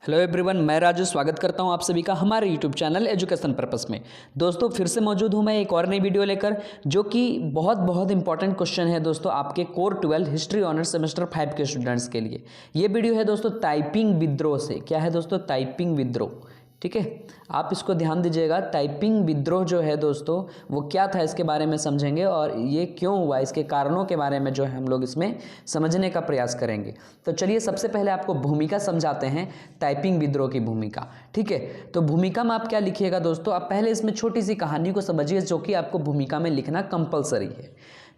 Hello everyone, मैं राजू स्वागत करता हूं आप सभी का हमारे यूट्यूब चैनल एजुकेशन पर्पस में। दोस्तों फिर से मौजूद हूं मैं एक और नई वीडियो लेकर, जो कि बहुत इंपॉर्टेंट क्वेश्चन है दोस्तों आपके कोर 12 हिस्ट्री ऑनर्स सेमेस्टर 5 के स्टूडेंट्स के लिए। ये वीडियो है दोस्तों टाइपिंग विद्रोह से। क्या है दोस्तों? टाइपिंग विद्रोह। ठीक है, आप इसको ध्यान दीजिएगा। टाइपिंग विद्रोह जो है दोस्तों वो क्या था इसके बारे में समझेंगे, और ये क्यों हुआ इसके कारणों के बारे में जो है हम लोग इसमें समझने का प्रयास करेंगे। तो चलिए सबसे पहले आपको भूमिका समझाते हैं, टाइपिंग विद्रोह की भूमिका। ठीक है, तो भूमिका में आप क्या लिखिएगा दोस्तों, आप पहले इसमें छोटी सी कहानी को समझिए जो कि आपको भूमिका में लिखना कंपलसरी है।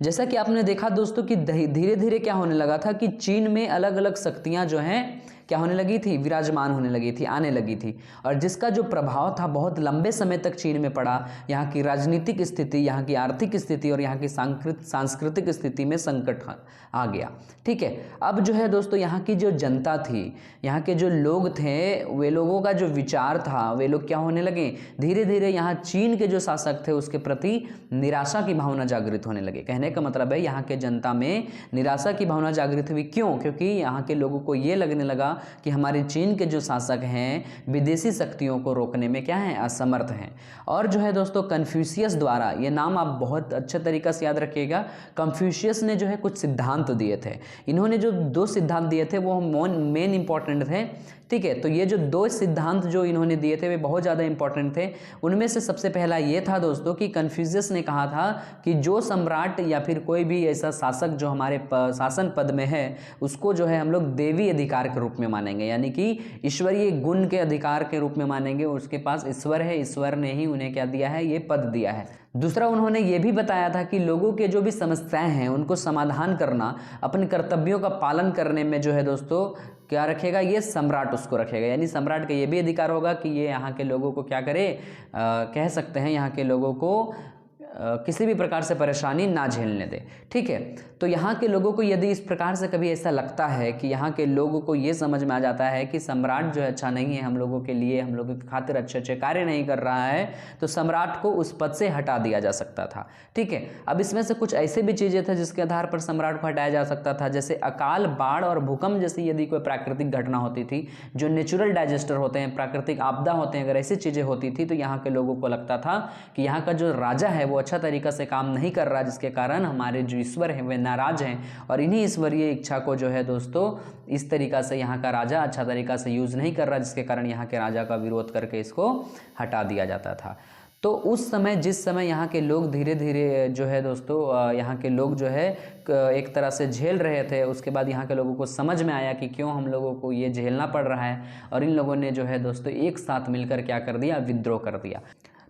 जैसा कि आपने देखा दोस्तों कि धीरे धीरे क्या होने लगा था कि चीन में अलग अलग शक्तियां जो हैं क्या होने लगी थी, विराजमान होने लगी थी, आने लगी थी, और जिसका जो प्रभाव था बहुत लंबे समय तक चीन में पड़ा। यहाँ की राजनीतिक स्थिति, यहाँ की आर्थिक स्थिति और यहाँ की सांस्कृतिक स्थिति में संकट आ गया। ठीक है, अब जो है दोस्तों यहाँ की जो जनता थी, यहाँ के जो लोग थे, वे लोगों का जो विचार था, वे लोग क्या होने लगे, धीरे धीरे यहाँ चीन के जो शासक थे उसके प्रति निराशा की भावना जागृत होने लगे। कहने का मतलब है यहाँ के जनता में निराशा की भावना जागृत हुई। क्यों? क्योंकि यहाँ के लोगों को ये लगने लगा कि हमारे चीन के जो शासक हैं विदेशी शक्तियों को रोकने में क्या है, असमर्थ हैं। और जो है दोस्तों कन्फ्यूशियस द्वारा, ये नाम आप बहुत अच्छे तरीके से याद रखिएगा, कन्फ्यूशियस ने जो है कुछ सिद्धांत दिए थे। इन्होंने जो 2 सिद्धांत दिए थे वो मेन इंपॉर्टेंट थे। ठीक है, तो ये जो 2 सिद्धांत जो इन्होंने दिए थे वे बहुत ज़्यादा इंपॉर्टेंट थे। उनमें से सबसे पहला ये था दोस्तों कि कन्फ्यूशियस ने कहा था कि जो सम्राट या फिर कोई भी ऐसा शासक जो हमारे शासन पद में है उसको जो है हम लोग देवी अधिकार के रूप में मानेंगे, यानी कि ईश्वरीय गुण के अधिकार के रूप में मानेंगे। उसके पास ईश्वर है, ईश्वर ने ही उन्हें क्या दिया है, ये पद दिया है। दूसरा उन्होंने ये भी बताया था कि लोगों के जो भी समस्याएं हैं उनको समाधान करना, अपने कर्तव्यों का पालन करने में जो है दोस्तों क्या रखेगा, ये सम्राट उसको रखेगा। यानी सम्राट का ये भी अधिकार होगा कि ये यहाँ के लोगों को क्या करे, कह सकते हैं यहाँ के लोगों को किसी भी प्रकार से परेशानी ना झेलने दे। ठीक है, तो यहाँ के लोगों को यदि इस प्रकार से कभी ऐसा लगता है कि यहाँ के लोगों को ये समझ में आ जाता है कि सम्राट जो है अच्छा नहीं है, हम लोगों के लिए, हम लोगों की खातिर अच्छे कार्य नहीं कर रहा है, तो सम्राट को उस पद से हटा दिया जा सकता था। ठीक है, अब इसमें से कुछ ऐसे भी चीज़ें थे जिसके आधार पर सम्राट को हटाया जा सकता था, जैसे अकाल, बाढ़ और भूकंप जैसी यदि कोई प्राकृतिक घटना होती थी, जो नेचुरल डिजास्टर होते हैं, प्राकृतिक आपदा होते हैं, अगर ऐसी चीज़ें होती थी तो यहाँ के लोगों को लगता था कि यहाँ का जो राजा है वो अच्छा तरीका से काम नहीं कर रहा, जिसके कारण हमारे जो ईश्वर हैं वे नाराज हैं, और इन्हीं ईश्वरीय इच्छा को जो है दोस्तों इस तरीका से यहाँ का राजा अच्छा तरीका से यूज नहीं कर रहा, जिसके कारण यहाँ के राजा का विरोध करके इसको हटा दिया जाता था। तो उस समय, जिस समय यहाँ के लोग धीरे धीरे जो है दोस्तों यहाँ के लोग जो है एक तरह से झेल रहे थे, उसके बाद यहाँ के लोगों को समझ में आया कि क्यों हम लोगों को ये झेलना पड़ रहा है, और इन लोगों ने जो है दोस्तों एक साथ मिलकर क्या कर दिया, विद्रोह कर दिया।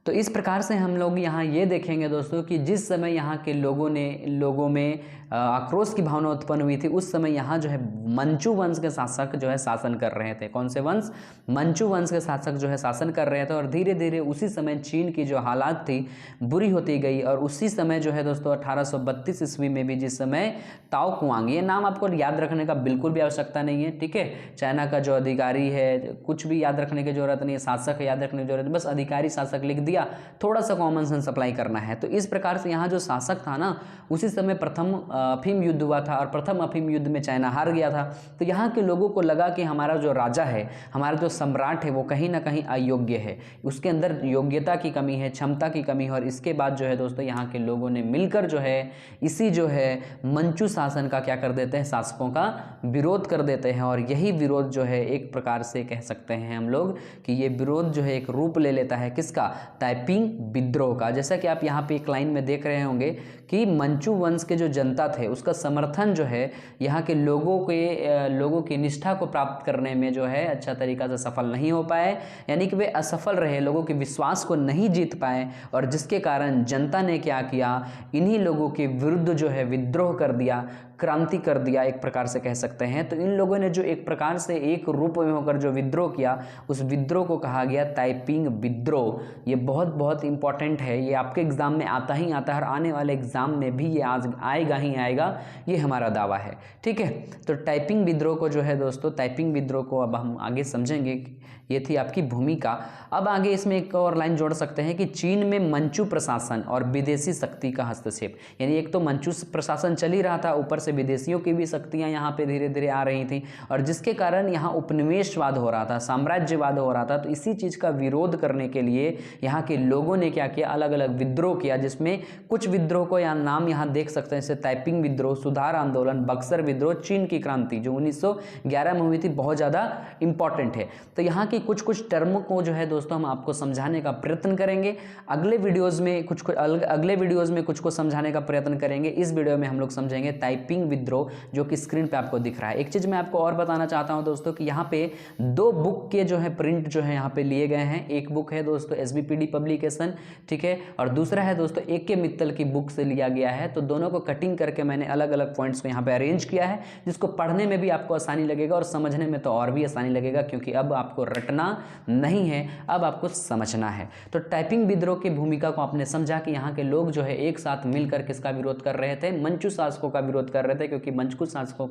तो इस प्रकार से हम लोग यहाँ ये देखेंगे दोस्तों कि जिस समय यहाँ के लोगों में आक्रोश की भावना उत्पन्न हुई थी, उस समय यहाँ जो है मंचू वंश के शासक जो है शासन कर रहे थे। कौन से वंश? मंचू वंश के शासक जो है शासन कर रहे थे, और धीरे धीरे उसी समय चीन की जो हालात थी बुरी होती गई। और उसी समय जो है दोस्तों 1832 ईस्वी में भी, जिस समय ताओ कुआंग, ये नाम आपको याद रखने का बिल्कुल भी आवश्यकता नहीं है। ठीक है, चाइना का जो अधिकारी है, कुछ भी याद रखने की जरूरत नहीं है, शासक है याद रखने की जरूरत है, बस अधिकारी शासक लिख दिया, थोड़ा सा कॉमन सेंस अप्लाई करना है। तो इस प्रकार से यहाँ जो शासक था ना, उसी समय प्रथम अफीम युद्ध हुआ था, और प्रथम अफीम युद्ध में चाइना हार गया था। तो यहाँ के लोगों को लगा कि हमारा जो राजा है, हमारा जो सम्राट है, वो कहीं ना कहीं अयोग्य है, उसके अंदर योग्यता की कमी है, क्षमता की कमी है। और इसके बाद जो है दोस्तों यहाँ के लोगों ने मिलकर जो है इसी जो है मंचू शासन का क्या कर देते हैं, शासकों का विरोध कर देते हैं। और यही विरोध जो है एक प्रकार से कह सकते हैं हम लोग कि ये विरोध जो है एक रूप ले लेता है, किसका? टाइपिंग विद्रोह का। जैसा कि आप यहाँ पे एक लाइन में देख रहे होंगे कि मंचू वंश के जो जनता थे उसका समर्थन जो है यहाँ के लोगों की निष्ठा को प्राप्त करने में जो है अच्छा तरीका से सफल नहीं हो पाए, यानी कि वे असफल रहे, लोगों के विश्वास को नहीं जीत पाए, और जिसके कारण जनता ने क्या किया, इन्हीं लोगों के विरुद्ध जो है विद्रोह कर दिया, क्रांति कर दिया, एक प्रकार से कह सकते हैं। तो इन लोगों ने जो एक प्रकार से एक रूप में होकर जो विद्रोह किया, उस विद्रोह को कहा गया टाइपिंग विद्रोह। ये बहुत इंपॉर्टेंट है, ये आपके एग्जाम में आता ही आता है, और आने वाले एग्जाम में भी ये आज आएगा ही आएगा, ये हमारा दावा है। ठीक है, तो टाइपिंग विद्रोह को जो है दोस्तों, टाइपिंग विद्रोह को अब हम आगे समझेंगे। ये थी आपकी भूमिका। अब आगे इसमें एक और लाइन जोड़ सकते हैं कि चीन में मंचू प्रशासन और विदेशी शक्ति का हस्तक्षेप, यानी एक तो मंचू प्रशासन चल ही रहा था, ऊपर से विदेशियों की भी शक्तियाँ यहाँ पे धीरे धीरे आ रही थी और जिसके कारण यहाँ उपनिवेशवाद हो रहा था, साम्राज्यवाद हो रहा था। तो इसी चीज़ का विरोध करने के लिए यहाँ के लोगों ने क्या किया, अलग अलग विद्रोह किया, जिसमें कुछ विद्रोह को यहाँ नाम यहाँ देख सकते हैं, जैसे ताइपिंग विद्रोह, सुधार आंदोलन, बक्सर विद्रोह, चीन की क्रांति जो 1911 में हुई थी, बहुत ज़्यादा इंपॉर्टेंट है। तो यहाँ की कुछ कुछ टर्म को जो है दोस्तों हम आपको समझाने का प्रयत्न करेंगे। अगले वीडियोज़ में कुछ को समझाने का प्रयत्न करेंगे। इस वीडियो में हम लोग समझेंगे ताइपिंग विद्रोह जो कि स्क्रीन पे आपको दिख रहा है। एक चीज़ मैं आपको और बताना चाहता हूं दोस्तों कि यहाँ पे 2 बुक के जो है प्रिंट जो है यहाँ पे लिए गए हैं। एक बुक है दोस्तों SBPD पब्लिकेशन, ठीक है, और दूसरा है दोस्तों AK मित्तल की बुक से लिया गया है। तो दोनों को कटिंग करके मैंने अलग अलग पॉइंट्स को यहाँ पे अरेंज किया है, जिसको पढ़ने में भी आपको आसानी लगेगा और समझने में तो और भी आसानी लगेगा, क्योंकि अब आपको रटना नहीं है, अब आपको समझना है। तो टाइपिंग विद्रोह की भूमिका को आपने समझा कि यहाँ के लोग जो है एक साथ मिलकर किसका विरोध कर रहे थे, मंचू शासकों का विरोध कर रहे थे, क्योंकि मंचू शासकों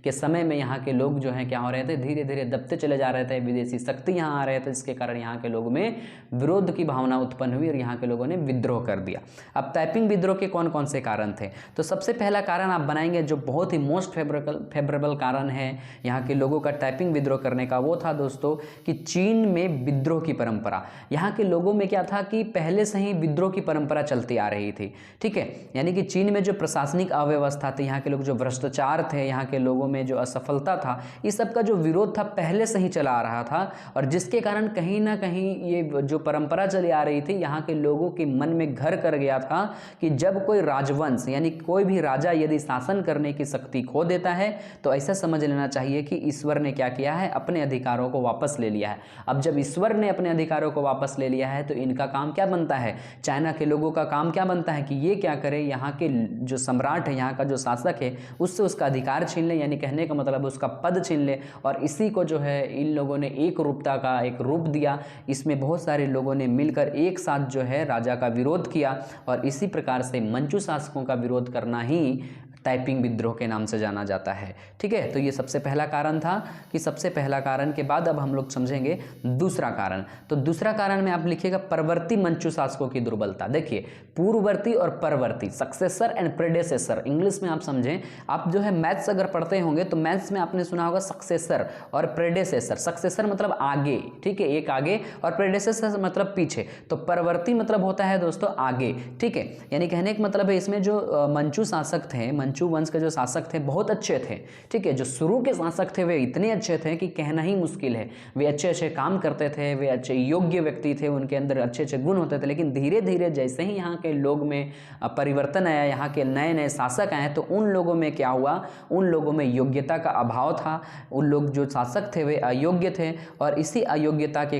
के समय में यहाँ के लोग जो है क्या हो रहे थे, धीरे धीरे दबते चले जा रहे थे, विदेशी शक्ति यहाँ आ रहे थे, जिसके कारण यहाँ के लोगों में विरोध की भावना उत्पन्न हुई और यहाँ के लोगों ने विद्रोह कर दिया। अब टाइपिंग विद्रोह के कौन कौन से कारण थे, तो सबसे पहला कारण आप बनाएंगे जो बहुत ही मोस्ट फेवरेबल कारण है यहाँ के लोगों का टाइपिंग विद्रोह करने का, वो था दोस्तों कि चीन में विद्रोह की परंपरा। यहाँ के लोगों में क्या था कि पहले से ही विद्रोह की परंपरा चलती आ रही थी, ठीक है, यानी कि चीन में जो प्रशासनिक अव्यवस्था थी, यहाँ के लोग जो भ्रष्टाचार थे, यहाँ के लोगों में जो असफलता था, इस सब का जो विरोध था पहले से ही चला आ रहा था और जिसके कारण कहीं ना कहीं ये जो परंपरा चली आ रही थी यहाँ के लोगों के मन में घर कर गया था कि जब कोई राजवंश यानी कोई भी राजा यदि शासन करने की शक्ति खो देता है तो ऐसा समझ लेना चाहिए कि ईश्वर ने क्या किया है, अपने अधिकारों को वापस ले लिया है। अब जब ईश्वर ने अपने अधिकारों को वापस ले लिया है तो इनका काम क्या बनता है, चाइना के लोगों का काम क्या बनता है कि ये क्या करे, यहाँ के जो सम्राट है, यहाँ का जो शासक है, उससे उसका अधिकार छीन ले, यानी कहने का मतलब उसका पद छीन ले। और इसी को जो है इन लोगों ने एक रूपता का एक रूप दिया। इसमें बहुत सारे लोगों ने मिलकर एक साथ जो है राजा का विरोध किया और इसी प्रकार से मंचू शासकों का विरोध करना ही टाइपिंग विद्रोह के नाम से जाना जाता है, ठीक है। तो ये सबसे पहला कारण था कि सबसे पहला कारण के बाद अब हम लोग समझेंगे दूसरा कारण। तो दूसरा कारण में आप लिखिएगा परवर्ती मंचू शासकों की दुर्बलता। देखिए पूर्ववर्ती और परवर्ती, सक्सेसर एंड प्रेडेसेसर, इंग्लिश में आप समझें, आप जो है मैथ्स अगर पढ़ते होंगे तो मैथ्स में आपने सुना होगा सक्सेसर और प्रेडेसेसर। सक्सेसर मतलब आगे, ठीक है, एक आगे, और प्रेडेसेसर मतलब पीछे। तो परवर्ती मतलब होता है दोस्तों आगे, ठीक है, यानी कहने का मतलब है इसमें जो मंचू शासक थे, मंचू वंश के जो शासक थे बहुत अच्छे थे, ठीक है, जो शुरू के शासक थे वे इतने अच्छे थे कि कहना ही मुश्किल है। वे अच्छे अच्छे काम करते थे, वे अच्छे योग्य व्यक्ति थे, उनके अंदर अच्छे अच्छे गुण होते थे। लेकिन धीरे धीरे जैसे ही यहाँ के लोग में परिवर्तन आया, यहाँ के नए नए शासक आए, तो उन लोगों में क्या हुआ, उन लोगों में योग्यता का अभाव था। उन लोग जो शासक थे वे अयोग्य थे और इसी अयोग्यता के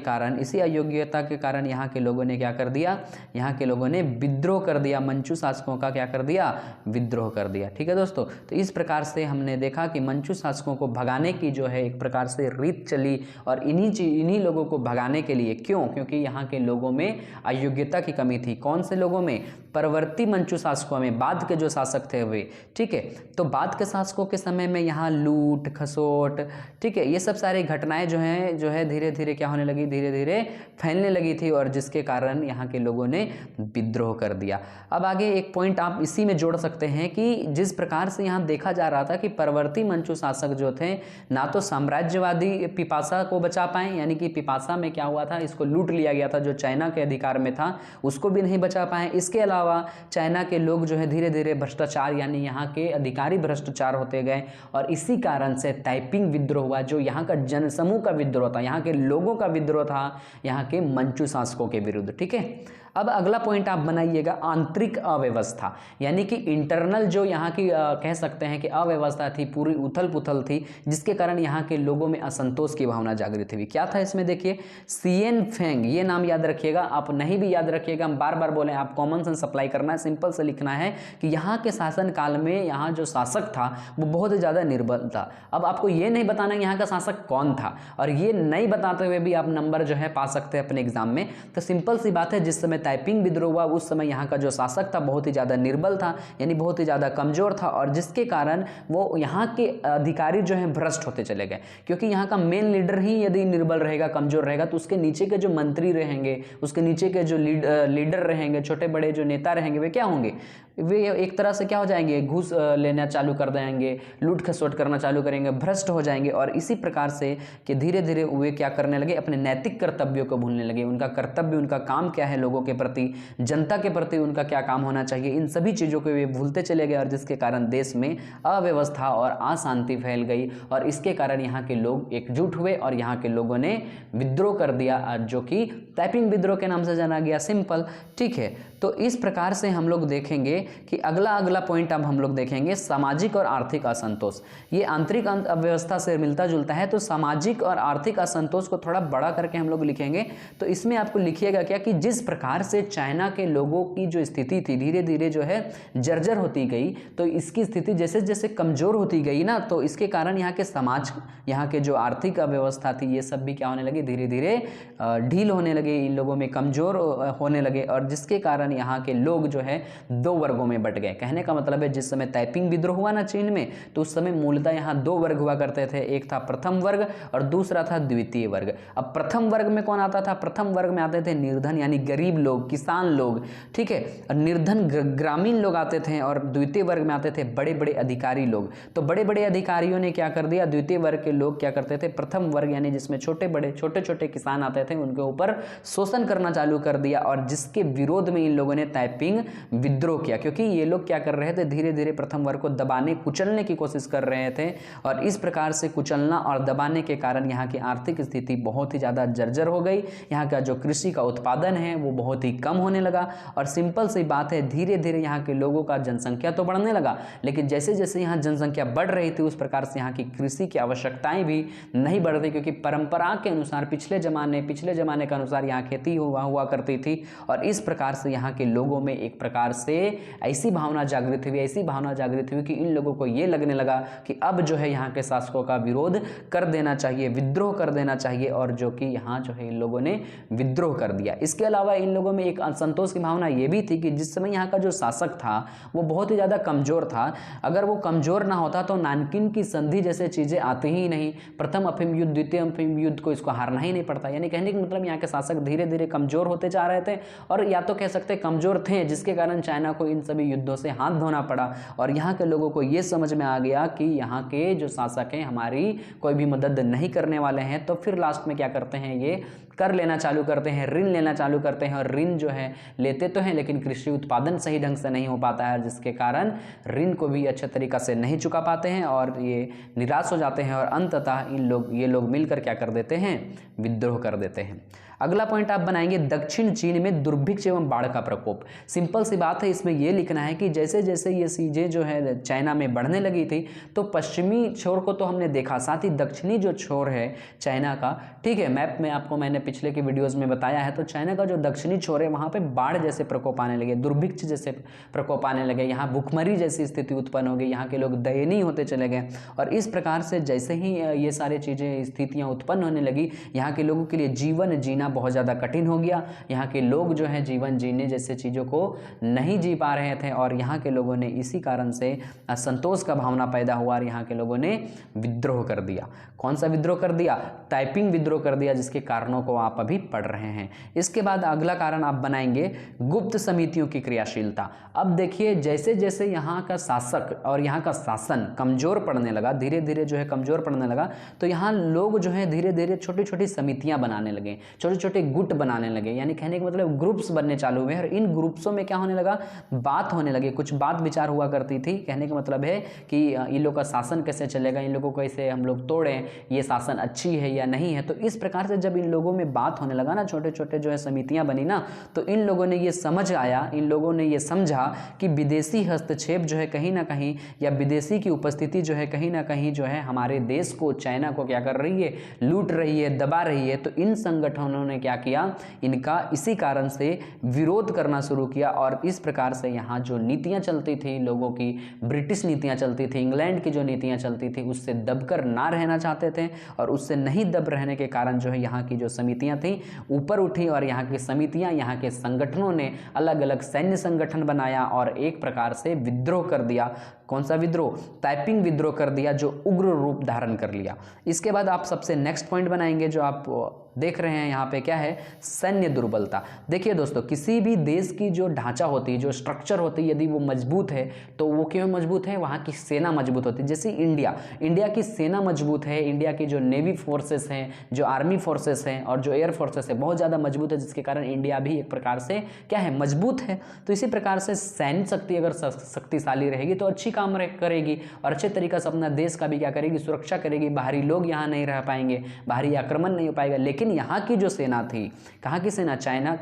कारण यहाँ के लोगों ने क्या कर दिया, यहाँ के लोगों ने विद्रोह कर दिया, मंचू शासकों का क्या कर दिया, विद्रोह कर दिया, ठीक है दोस्तों। तो इस प्रकार से हमने देखा कि मंचू शासकों को भगाने की जो है एक प्रकार से रीत चली और इन्हीं लोगों को भगाने के लिए, क्यों, क्योंकि यहाँ के लोगों में अयोग्यता की कमी थी। कौन से लोगों में, परवर्ती मंचू शासकों में, बाद के जो शासक थे वे, ठीक है। तो बाद के शासकों के समय में यहाँ लूट खसोट, ठीक है, ये सब सारी घटनाएं जो है धीरे धीरे क्या होने लगी, धीरे धीरे फैलने लगी थी और जिसके कारण यहाँ के लोगों ने विद्रोह कर दिया। अब आगे एक पॉइंट आप इसी में जोड़ सकते हैं कि जिस प्रकार से यहाँ देखा जा रहा था कि परवर्ती मंचू शासक जो थे ना तो साम्राज्यवादी पिपासा को बचा पाए, यानी कि पिपासा में क्या हुआ था, इसको लूट लिया गया था जो चाइना के अधिकार में था, उसको भी नहीं बचा पाए। इसके अलावा चाइना के लोग जो है धीरे धीरे भ्रष्टाचार, यानी यहाँ के अधिकारी भ्रष्टाचार होते गए और इसी कारण से टाइपिंग विद्रोह हुआ, जो यहाँ का जनसमूह का विद्रोह था, यहाँ के लोगों का विद्रोह था यहाँ के मंचू शासकों के विरुद्ध, ठीक है। अब अगला पॉइंट आप बनाइएगा आंतरिक अव्यवस्था, यानी कि इंटरनल जो यहाँ की कह सकते हैं कि अव्यवस्था थी, पूरी उथल पुथल थी, जिसके कारण यहाँ के लोगों में असंतोष की भावना जागृत हुई। क्या था इसमें, देखिए सिएन फेंग, ये नाम याद रखिएगा, आप नहीं भी याद रखिएगा, हम बार बार बोले, आप कॉमन सेंस अप्लाई करना है, सिंपल से लिखना है कि यहाँ के शासन काल में यहाँ जो शासक था वो बहुत ज़्यादा निर्बल था। अब आपको ये नहीं बताना यहाँ का शासक कौन था, और ये नहीं बताते हुए भी आप नंबर जो है पा सकते हैं अपने एग्जाम में। तो सिंपल सी बात है, जिस समय टाइपिंग विद्रोह हुआ उस समय यहाँ का जो शासक था बहुत ही ज़्यादा निर्बल था, यानी बहुत ही ज़्यादा कमजोर था, और जिसके कारण वो यहाँ के अधिकारी जो हैं भ्रष्ट होते चले गए। क्योंकि यहाँ का मेन लीडर ही यदि निर्बल रहेगा, कमजोर रहेगा, तो उसके नीचे के जो मंत्री रहेंगे, उसके नीचे के जो लीडर रहेंगे, छोटे बड़े जो नेता रहेंगे, वे क्या होंगे, वे एक तरह से क्या हो जाएंगे, घूस लेना चालू कर देंगे, लूट खसोट करना चालू करेंगे, भ्रष्ट हो जाएंगे। और इसी प्रकार से कि धीरे धीरे वे क्या करने लगे, अपने नैतिक कर्तव्यों को भूलने लगे। उनका कर्तव्य, उनका काम क्या है, लोगों के प्रति, जनता के प्रति उनका क्या काम होना चाहिए, इन सभी चीज़ों को वे भूलते चले गए। और जिसके कारण देश में अव्यवस्था और अशांति फैल गई और इसके कारण यहाँ के लोग एकजुट हुए और यहाँ के लोगों ने विद्रोह कर दिया, जो कि ताइपिंग विद्रोह के नाम से जाना गया। सिंपल, ठीक है। तो इस प्रकार से हम लोग देखेंगे कि अगला पॉइंट अब हम लोग देखेंगे सामाजिक और आर्थिक असंतोष। ये आंतरिक अव्यवस्था से मिलता जुलता है, तो सामाजिक और आर्थिक असंतोष को थोड़ा बड़ा करके हम लोग लिखेंगे। तो इसमें आपको लिखिएगा क्या कि जिस प्रकार से चाइना के लोगों की जो स्थिति थी धीरे धीरे जो है जर्जर होती गई, तो इसकी स्थिति जैसे जैसे कमजोर होती गई ना, तो इसके कारण यहाँ के समाज, यहाँ के जो आर्थिक अव्यवस्था थी, ये सब भी क्या होने लगे, धीरे धीरे ढील होने लगे, इन लोगों में कमजोर होने लगे। और जिसके कारण यहाँ के लोग जो है दो वर्गों में बट गए। कहने का मतलब है जिस समय ताइपिंग विद्रोह हुआ ना चीन में, तो उस समय मूलतः यहाँ दो वर्ग हुआ करते थे, एक था प्रथम वर्ग और दूसरा था द्वितीय वर्ग। अब प्रथम वर्ग में कौन आता था, प्रथम वर्ग में आते थे निर्धन यानी गरीब लोग, किसान लोग, ठीक है, और निर्धन ग्रामीण लोग आते थे। और द्वितीय वर्ग में आते थे बड़े बड़े अधिकारी लोग। तो बड़े बड़े अधिकारियों ने क्या कर दिया, द्वितीय वर्ग के लोग क्या करते थे, प्रथम वर्ग यानी जिसमें छोटे छोटे किसान आते थे, उनके ऊपर शोषण करना चालू कर दिया। और जिसके विरोध में इन लोगों ने ताइपिंग विद्रोह किया, क्योंकि ये लोग क्या कर रहे थे, धीरे धीरे प्रथम वर्ग को दबाने कुचलने की कोशिश कर रहे थे। और इस प्रकार से कुचलना और दबाने के कारण यहाँ की आर्थिक स्थिति बहुत ही ज़्यादा जर्जर हो गई। यहाँ का जो कृषि का उत्पादन है वो बहुत ही कम होने लगा। और सिंपल सी बात है, धीरे धीरे यहाँ के लोगों का जनसंख्या तो बढ़ने लगा, लेकिन जैसे जैसे यहाँ जनसंख्या बढ़ रही थी उस प्रकार से यहाँ की कृषि की आवश्यकताएं भी नहीं बढ़ रही, क्योंकि परंपरा के अनुसार पिछले जमाने के अनुसार यहाँ खेती हुआ करती थी। और इस प्रकार से यहाँ के लोगों में एक प्रकार से ऐसी भावना जागृत हुई कि इन लोगों को ये लगने लगा कि अब जो है यहाँ के शासकों का विरोध कर देना चाहिए, विद्रोह कर देना चाहिए। और जो कि यहाँ जो है इन लोगों ने विद्रोह कर दिया। इसके अलावा इन लोगों में एक असंतोष की भावना ये भी थी कि जिस समय यहाँ का जो शासक था वो बहुत ही ज़्यादा कमजोर था। अगर वो कमजोर ना होता तो नानकिन की संधि जैसे चीज़ें आती ही नहीं, प्रथम अफीम युद्ध, द्वितीय अफीम युद्ध को इसको हारना ही नहीं पड़ता। यानी कहने का मतलब यहाँ के शासक धीरे धीरे कमजोर होते जा रहे थे, और या तो कह सकते कमजोर थे, जिसके कारण चाइना को इन सभी युद्धों से हाथ धोना पड़ा। और यहाँ के लोगों को ये समझ में आ गया कि यहाँ के जो शासक हैं हमारी कोई भी मदद नहीं करने वाले हैं। तो फिर लास्ट में क्या करते हैं, ये कर लेना चालू करते हैं, ऋण लेना चालू करते हैं। और ऋण जो है लेते तो हैं, लेकिन कृषि उत्पादन सही ढंग से नहीं हो पाता है, जिसके कारण ऋण को भी अच्छे तरीक़ा से नहीं चुका पाते हैं और ये निराश हो जाते हैं। और अंततः ये लोग मिलकर क्या कर देते हैं, विद्रोह कर देते हैं। अगला पॉइंट आप बनाएंगे दक्षिण चीन में दुर्भिक्ष एवं बाढ़ का प्रकोप। सिंपल सी बात है, इसमें यह लिखना है कि जैसे जैसे ये चीज़ें जो है चाइना में बढ़ने लगी थी, तो पश्चिमी छोर को तो हमने देखा, साथ ही दक्षिणी जो छोर है चाइना का, ठीक है, मैप में आपको मैंने पिछले के वीडियोज़ में बताया है, तो चाइना का जो दक्षिणी छोर है वहाँ पर बाढ़ जैसे प्रकोप आने लगे, दुर्भिक्ष जैसे प्रकोप आने लगे, यहाँ भुखमरी जैसी स्थिति उत्पन्न हो गई, यहाँ के लोग दयनीय होते चले गए। और इस प्रकार से जैसे ही ये सारी चीज़ें स्थितियाँ उत्पन्न होने लगी, यहाँ के लोगों के लिए जीवन जीना बहुत ज़्यादा कठिन हो गया। यहाँ के लोग जो है जीवन जीने जैसे चीज़ों को नहीं जी पा रहे थे, और यहाँ के लोगों ने इसी कारण से असंतोष का भावना पैदा हुआ और यहाँ के लोगों ने विद्रोह कर दिया। कौन सा विद्रोह कर दिया, ताइपिंग विद्रोह कर दिया, जिसके कारणों को आप अभी पढ़ रहे हैं। इसके बाद अगला कारण आप बनाएंगे गुप्त समितियों की क्रियाशीलता। अब देखिए जैसे जैसे यहाँ का शासक और यहाँ का शासन कमजोर पड़ने लगा, धीरे धीरे जो है कमजोर पड़ने लगा, तो यहाँ लोग जो है धीरे धीरे छोटी छोटी समितियाँ बनाने लगे, छोटे छोटे गुट बनाने लगे, यानी कहने का मतलब ग्रुप्स बनने चालू हुए। और इन ग्रुप्सों में क्या होने लगा, बात होने लगे, कुछ बात विचार हुआ करती थी। कहने का मतलब है कि इन लोगों का शासन कैसे चलेगा, इन लोगों को कैसे हम लोग तोड़ें, ये शासन अच्छी है या नहीं है। तो इस प्रकार से जब इन लोगों में बात होने लगा ना, छोटे छोटे जो है समितियां बनी ना, तो इन लोगों ने ये समझ आया, इन लोगों ने ये समझा कि विदेशी हस्तक्षेप जो है कहीं ना कहीं, या विदेशी की उपस्थिति जो है कहीं ना कहीं जो है हमारे देश को, चाइना को क्या कर रही है, लूट रही है, दबा रही है। तो इन संगठनों ने क्या किया, इनका इसी कारण से विरोध करना शुरू किया। और इस प्रकार से यहाँ जो नीतियाँ चलती थी लोगों की, ब्रिटिश नीतियाँ चलती थी, इंग्लैंड की जो नीतियाँ चलती थी, उससे दबकर ना रहना चाहते थे। और उससे नहीं दब रहने के कारण जो है यहाँ की जो समितियाँ थी ऊपर उठी, और यहाँ की समितियाँ, यहाँ के संगठनों ने अलग अलग सैन्य संगठन बनाया और एक प्रकार से विद्रोह कर दिया। कौन सा विद्रोह? ताइपिंग विद्रोह कर दिया, जो उग्र रूप धारण कर लिया। इसके बाद आप सबसे नेक्स्ट पॉइंट बनाएंगे जो आप देख रहे हैं यहाँ पे, क्या है? सैन्य दुर्बलता। देखिए दोस्तों, किसी भी देश की जो ढांचा होती है, जो स्ट्रक्चर होती है, यदि वो मजबूत है तो वो क्यों मजबूत है? वहाँ की सेना मजबूत होती है। जैसे इंडिया की सेना मजबूत है, इंडिया की जो नेवी फोर्सेस हैं, जो आर्मी फोर्सेस हैं और जो एयर फोर्सेस है बहुत ज़्यादा मजबूत है, जिसके कारण इंडिया भी एक प्रकार से क्या है? मजबूत है। तो इसी प्रकार से सैन्य शक्ति अगर शक्तिशाली रहेगी तो अच्छी काम करेगी और अच्छे तरीके से अपना देश का भी क्या करेगी? सुरक्षा करेगी। बाहरी लोग यहाँ नहीं रह पाएंगे, बाहरी आक्रमण नहीं हो पाएगा। लेकिन यहाँ की जो सेना थी, कहाँ की सेना? चाइना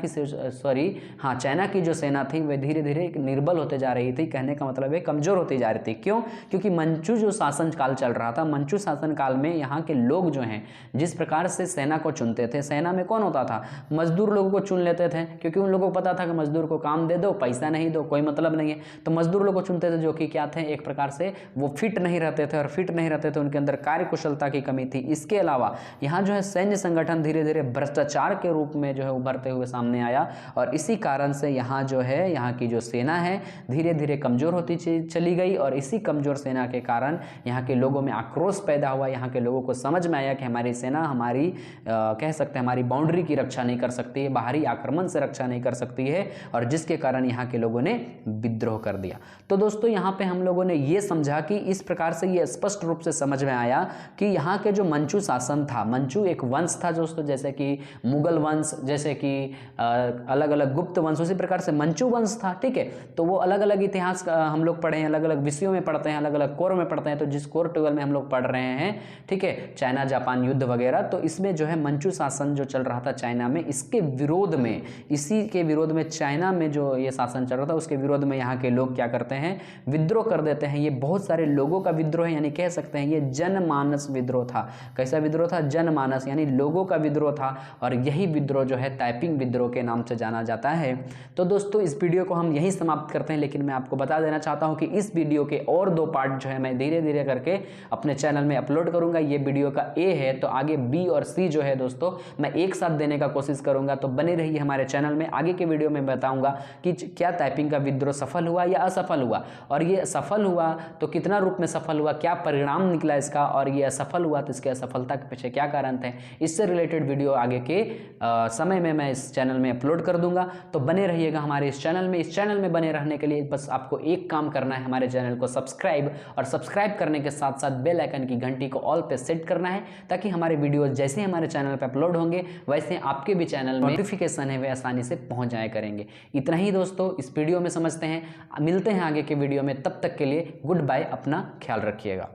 की जो सेना थी वह धीरे धीरे निर्बल होते जा रही थी। कहने का मतलब है कमजोर होती जा रही थी। क्यों? क्योंकि मंचू जो शासन काल चल रहा था, मंचू शासन काल में यहाँ के लोग जो हैं जिस प्रकार से सेना को चुनते थे, सेना में कौन होता था? मजदूर लोगों को चुन लेते थे, क्योंकि उन लोगों को पता था कि मजदूर को काम दे दो, पैसा नहीं दो, कोई मतलब नहीं है। तो मजदूर लोगों को चुनते थे जो कि क्या थे? एक प्रकार से वो फिट नहीं रहते थे, और फिट नहीं रहते थे उनके अंदर कार्य कुशलता की कमी थी। इसके अलावा यहाँ जो है सैन्य संगठन धीरे धीरे भ्रष्टाचार के रूप में जो है उभरते हुए सामने आया, और इसी कारण से यहाँ जो है यहाँ की जो सेना है धीरे धीरे कमजोर होती चली गई। और इसी कमजोर सेना के कारण यहाँ के लोगों में आक्रोश पैदा हुआ। यहाँ के लोगों को समझ में आया कि हमारी सेना हमारी कह सकते हैं हमारी बाउंड्री की रक्षा नहीं कर सकती है, बाहरी आक्रमण से रक्षा नहीं कर सकती है, और जिसके कारण यहाँ के लोगों ने विद्रोह कर दिया। तो दोस्तों यहाँ पे हम लोगों ने ये समझा कि इस प्रकार से ये स्पष्ट रूप से समझ में आया कि यहाँ के जो मंचू शासन था, मंचू एक वंश था दोस्तों, जैसे कि मुगल वंश, जैसे कि अलग अलग गुप्त वंश, उसी प्रकार से मंचू वंश था। ठीक है, तो वो अलग अलग इतिहास हम लोग पढ़े हैं, अलग अलग विषयों में पढ़ते हैं, अलग अलग कोर में पढ़ते हैं। तो जिस कोर 12 में हम लोग पढ़ रहे हैं, ठीक है, चाइना जापान युद्ध वगैरह, तो इसमें जो है मंचू शासन जो चल रहा था चाइना में, इसके विरोध में, इसी के विरोध में चाइना में जो ये शासन चल रहा था उसके विरोध में यहाँ के लोग क्या करते हैं? विद्रोह कर देते हैं। ये बहुत सारे लोगों का विद्रोह है, यानी कह सकते हैं ये जनमानस विद्रोह था। कैसा विद्रोह था? जनमानस, यानी लोगों का विद्रोह था, और यही विद्रोह जो है ताइपिंग विद्रोह के नाम से जाना जाता है। तो दोस्तों इस वीडियो को हम यहीं समाप्त करते हैं, लेकिन मैं आपको बता देना चाहता हूं कि इस वीडियो के और 2 पार्ट जो है मैं धीरे धीरे करके अपने चैनल में अपलोड करूंगा। ये वीडियो का ए है, तो आगे बी और सी जो है दोस्तों मैं एक साथ देने का कोशिश करूंगा। तो बने रहिए हमारे चैनल में। आगे के वीडियो में बताऊंगा कि क्या ताइपिंग का विद्रोह सफल हुआ या असफल हुआ, और ये सफल हुआ तो कितना रूप में सफल हुआ, क्या परिणाम निकला इसका, और ये असफल हुआ तो इसके असफलता के पीछे क्या कारण थे। इससे रिलेटेड वीडियो आगे के समय में मैं इस चैनल में अपलोड कर दूंगा। तो बने रहिएगा हमारे इस चैनल में। इस चैनल में बने रहने के लिए बस आपको एक काम करना है, हमारे चैनल को सब्सक्राइब, और सब्सक्राइब करने के साथ साथ बेल आइकन की घंटी को ऑल पे सेट करना है, ताकि हमारे वीडियो जैसे हमारे चैनल पर अपलोड होंगे वैसे आपके भी चैनल में नोटिफिकेशन है वे आसानी से पहुंच जाया करेंगे। इतना ही दोस्तों इस वीडियो में समझते हैं। मिलते हैं आगे के वीडियो में, तब तक के लिए गुड बाय, अपना ख्याल रखिएगा।